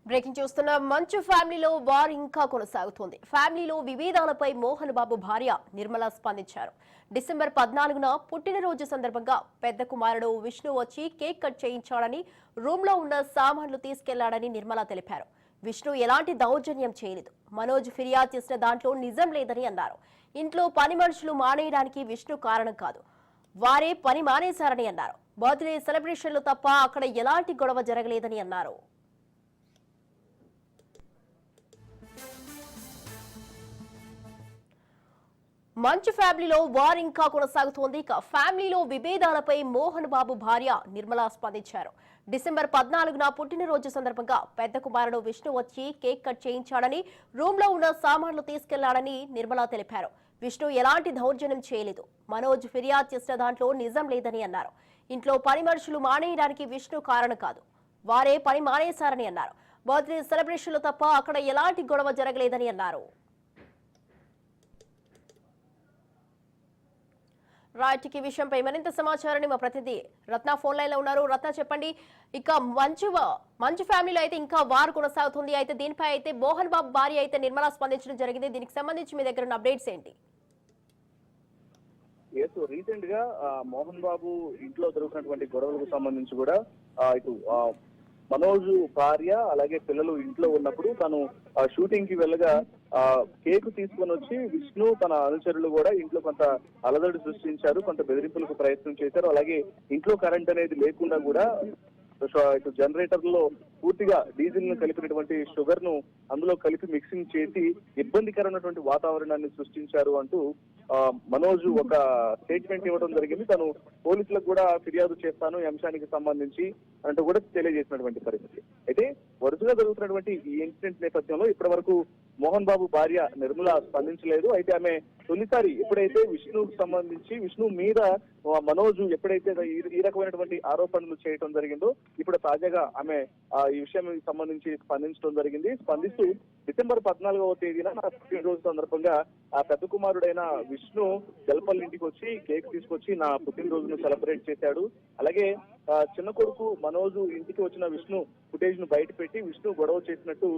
Breaking చూస్తున్న మంచు ఫ్యామిలీలో వార్ ఇంకా కొనసాగుతోంది. ఫ్యామిలీలో విభేదాలపై మోహన్ బాబు భార్య నిర్మల స్పందించారు. డిసెంబర్ 14న పుట్టినరోజు సందర్భంగా పెద్ద కుమారుడు విష్ణు వచ్చి కేక్ కట్ చేయించాడని, రూమ్ లో ఉన్న సామాన్లు తీసుకెళ్లాడని నిర్మల తెలిపారు. విష్ణు ఎలాంటి దౌర్జన్యం చేయలేదు. మనోజ్ ఫిర్యాదు చేసిన దాంట్లో నిజం లేదని అన్నారు. ఇంట్లో పని మనుషులు మానేయడానికి విష్ణు కారణం కాదు, వారే పని మానేశారని అన్నారు. బర్త్డే సెలబ్రేషన్లు తప్ప అక్కడ ఎలాంటి గొడవ జరగలేదని అన్నారు. మంచు ఫ్యామిలీలో వార్ ఇంకా కొనసాగుతోంది. ఫ్యామిలీలో విభేదాలపై మోహన్ బాబు భార్య నిర్మల స్పందించారు. డిసెంబర్ 14న పుట్టినరోజు సందర్భంగా పెద్ద కుమారుడు విష్ణు వచ్చి కేక్ కట్ చేయించాడని, రూమ్ లో ఉన్న సామాన్లు తీసుకెళ్లాడని నిర్మల తెలిపారు. విష్ణు ఎలాంటి దౌర్జన్యం చేయలేదు. మనోజ్ ఫిర్యాదు చేసిన దాంట్లో నిజం లేదని అన్నారు. ఇంట్లో పని మనుషులు మానేయడానికి విష్ణు కారణం కాదు, వారే పని మానేశారని అన్నారు. బర్త్డే సెలబ్రేషన్లు తప్ప అక్కడ ఎలాంటి గొడవ జరగలేదని అన్నారు. రైట్, ఈ విషయంపై మరింత సమాచారాన్ని మా ప్రతినిధి రత్న ఫోన్ లైన్ లో ఉన్నారు. రత్న, చెప్పండి. ఇక మంచు ఫ్యామిలీలో అయితే ఇంకా వార్ కొనసాగుతుంది. అయితే దీనిపై అయితే మోహన్ బాబు భార్య అయితే నిర్మల స్పందించడం జరిగింది. దీనికి సంబంధించి మీ దగ్గర ఉన్న అప్డేట్స్ ఏంటి? రీసెంట్ గా మోహన్ బాబు ఇంట్లో జరుగుతున్నటువంటి గొడవలకు సంబంధించి కూడా ఇటు మనోజ్ భార్య అలాగే పిల్లలు ఇంట్లో ఉన్నప్పుడు తను షూటింగ్ కి వెళ్ళగా కేక్ తీసుకొని వచ్చి విష్ణు తన అనుచరులు కూడా ఇంట్లో కొంత అలజడి సృష్టించారు, కొంత బెదిరింపులకు ప్రయత్నం చేశారు. అలాగే ఇంట్లో కరెంట్ అనేది లేకుండా కూడా ఇటు జనరేటర్ లో పూర్తిగా డీజిల్ ను కలిపినటువంటి షుగర్ ను అందులో కలిపి మిక్సింగ్ చేసి ఇబ్బందికరమైనటువంటి వాతావరణాన్ని సృష్టించారు అంటూ మనోజ్ ఒక స్టేట్మెంట్ ఇవ్వడం జరిగింది. తను పోలీసులకు కూడా ఫిర్యాదు చేస్తాను ఈ అంశానికి సంబంధించి అంటూ కూడా తెలియజేసినటువంటి పరిస్థితి. అయితే వరుసగా జరుగుతున్నటువంటి ఈ ఇన్సిడెంట్ నేపథ్యంలో ఇప్పటి వరకు మోహన్ బాబు భార్య నిర్మల స్పందించలేదు. అయితే ఆమె తొలిసారి ఎప్పుడైతే విష్ణుకు సంబంధించి విష్ణు మీద మనోజ్ ఎప్పుడైతే ఈ రకమైనటువంటి ఆరోపణలు చేయడం జరిగిందో ఇప్పుడు తాజాగా ఆమె ఈ విషయం సంబంధించి స్పందించడం జరిగింది. స్పందిస్తూ డిసెంబర్ 14వ తేదీన నా పుట్టినరోజు సందర్భంగా ఆ పెద్ద కుమారుడైన విష్ణు జల్పల్ ఇంటికి వచ్చి కేక్ తీసుకొచ్చి నా పుట్టినరోజును సెలబ్రేట్ చేశాడు. అలాగే చిన్న కొడుకు మనోజ్ ఇంటికి వచ్చిన విష్ణు ఫుటేజ్ ను బయట పెట్టి విష్ణు గొడవ చేసినట్టు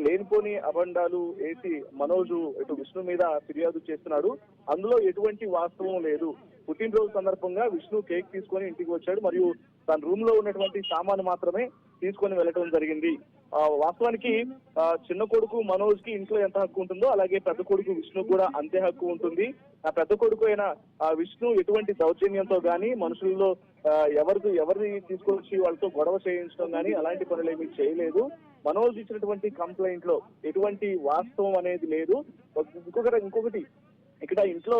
లేనిపోని అబండాలు వేసి మనోజ్ ఇటు విష్ణు మీద ఫిర్యాదు చేస్తున్నాడు. అందులో ఎటువంటి వాస్తవం లేదు. పుట్టినరోజు సందర్భంగా విష్ణు కేక్ తీసుకొని ఇంటికి వచ్చాడు మరియు తన రూమ్ లో ఉన్నటువంటి సామాను మాత్రమే తీసుకొని వెళ్ళటం జరిగింది. వాస్తవానికి చిన్న కొడుకు మనోజ్ కి ఇంట్లో ఎంత హక్కు ఉంటుందో అలాగే పెద్ద కొడుకు విష్ణు కూడా అంతే హక్కు ఉంటుంది. ఆ పెద్ద కొడుకు అయిన విష్ణు ఎటువంటి దౌర్జన్యంతో గానీ మనుషుల్లో ఎవరిని తీసుకొచ్చి వాళ్ళతో గొడవ చేయించడం గానీ అలాంటి పనులు ఏమీ చేయలేదు. మనోజ్ ఇచ్చినటువంటి కంప్లైంట్ లో ఎటువంటి వాస్తవం అనేది లేదు. ఇంకొకటి ఇక్కడ ఇంట్లో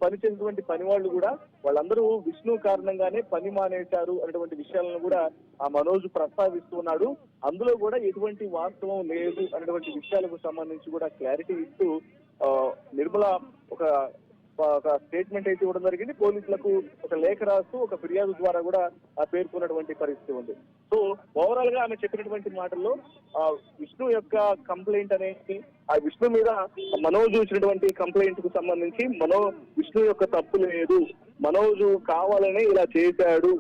పని చేసినటువంటి పని వాళ్ళు కూడా వాళ్ళందరూ విష్ణు కారణంగానే పని మానేశారు అనేటువంటి విషయాలను కూడా ఆ మనోజ్ ప్రస్తావిస్తున్నాడు. అందులో కూడా ఎటువంటి వాస్తవం లేదు అనేటువంటి విషయాలకు సంబంధించి కూడా క్లారిటీ ఇస్తూ నిర్మల ఒక స్టేట్మెంట్ అయితే ఇవ్వడం జరిగింది. పోలీసులకు ఒక లేఖ రాస్తూ ఒక ఫిర్యాదు ద్వారా కూడా పేర్కొన్నటువంటి పరిస్థితి ఉంది. సో ఓవరాల్ గా ఆమె చెప్పినటువంటి మాటల్లో విష్ణు యొక్క కంప్లైంట్ అనేది ఆ విష్ణు మీద మనోజ్ ఇచ్చినటువంటి కంప్లైంట్ కు సంబంధించి విష్ణు యొక్క తప్పు లేదు, మనోజ్ కావాలనే ఇలా చేశాడు,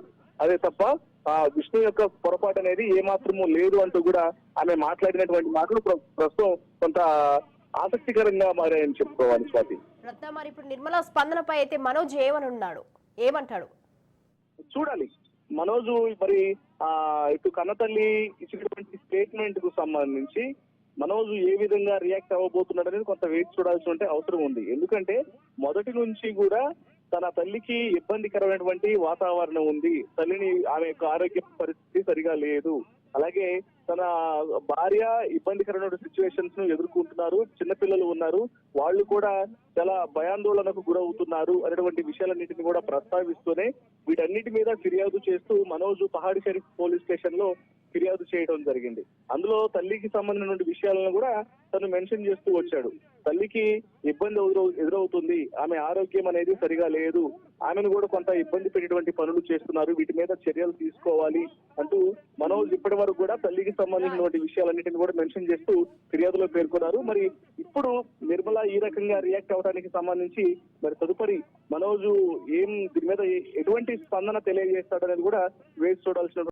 అదే తప్ప విష్ణు యొక్క పొరపాటు అనేది ఏమాత్రము లేదు అంటూ కూడా ఆమె మాట్లాడినటువంటి మాటలు ప్రస్తుతం కొంత ఆసక్తికరంగా మారాయని చెప్పుకోవాలి. స్వాతి, రత్న, మరి ఇప్పుడు నిర్మల స్పందనపై అయితే మనోజ్ ఏమంటాడు చూడాలి. మనోజ్ మరి ఇటు కన్నతల్లి ఇచ్చినటువంటి స్టేట్మెంట్ కు సంబంధించి మనోజ్ ఏ విధంగా రియాక్ట్ అవ్వబోతున్నాడు అనేది కొంత వేచి చూడాల్సిన అవసరం ఉంది. ఎందుకంటే మొదటి నుంచి కూడా తన తల్లికి ఇబ్బందికరమైనటువంటి వాతావరణం ఉంది. తల్లిని ఆమె యొక్క ఆరోగ్య పరిస్థితి సరిగా లేదు. అలాగే తన భార్య ఇబ్బందికరమైన సిచ్యువేషన్స్ ను ఎదుర్కొంటున్నారు. చిన్నపిల్లలు ఉన్నారు, వాళ్ళు కూడా చాలా భయాందోళనకు గురవుతున్నారు అనేటువంటి విషయాలన్నింటినీ కూడా ప్రస్తావిస్తూనే వీటన్నిటి మీద ఫిర్యాదు చేస్తూ మనోజ్ పహాడి షరీఫ్ పోలీస్ స్టేషన్ లో ఫిర్యాదు చేయడం జరిగింది. అందులో తల్లికి సంబంధించిన విషయాలను కూడా తను మెన్షన్ చేస్తూ వచ్చాడు. తల్లికి ఇబ్బంది ఎదురవుతుంది, ఆమె ఆరోగ్యం అనేది సరిగా లేదు, ఆమెను కూడా కొంత ఇబ్బంది పెట్టేటువంటి పనులు చేస్తున్నారు, వీటి మీద చర్యలు తీసుకోవాలి అంటూ మనోజ్ ఇప్పటి వరకు కూడా తల్లికి సంబంధించినటువంటి విషయాలన్నింటినీ కూడా మెన్షన్ చేస్తూ ఫిర్యాదులో పేర్కొన్నారు. మరి ఇప్పుడు నిర్మల ఈ రకంగా రియాక్ట్ అవడానికి సంబంధించి మరి తదుపరి మనోజ్ దీని మీద ఎటువంటి స్పందన తెలియజేస్తాడనేది కూడా వేచి చూడాల్సిన